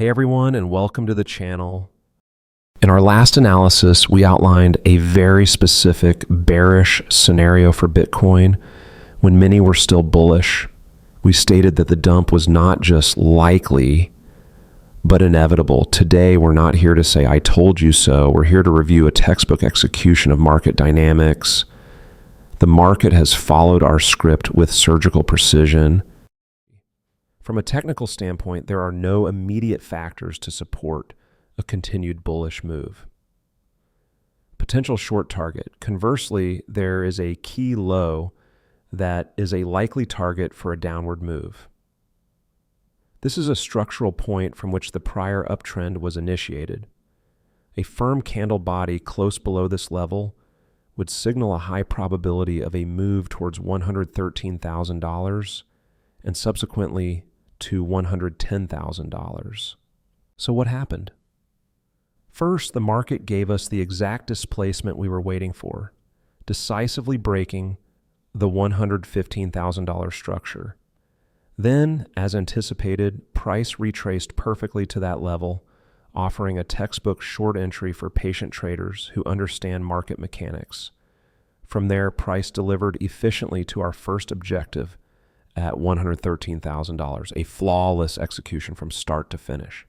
Hey everyone, and welcome to the channel. In our last analysis, we outlined a very specific bearish scenario for Bitcoin when many were still bullish. We stated that the dump was not just likely, but inevitable. Today, we're not here to say, I told you so. We're here to review a textbook execution of market dynamics. The market has followed our script with surgical precision. From a technical standpoint, there are no immediate factors to support a continued bullish move. Potential short target. Conversely, there is a key low that is a likely target for a downward move. This is a structural point from which the prior uptrend was initiated. A firm candle body close below this level would signal a high probability of a move towards $113,000 and subsequently to $110,000. So what happened? First, the market gave us the exact displacement we were waiting for, decisively breaking the $115,000 structure. Then, as anticipated, price retraced perfectly to that level, offering a textbook short entry for patient traders who understand market mechanics. From there, price delivered efficiently to our first objective at $113,000, a flawless execution from start to finish.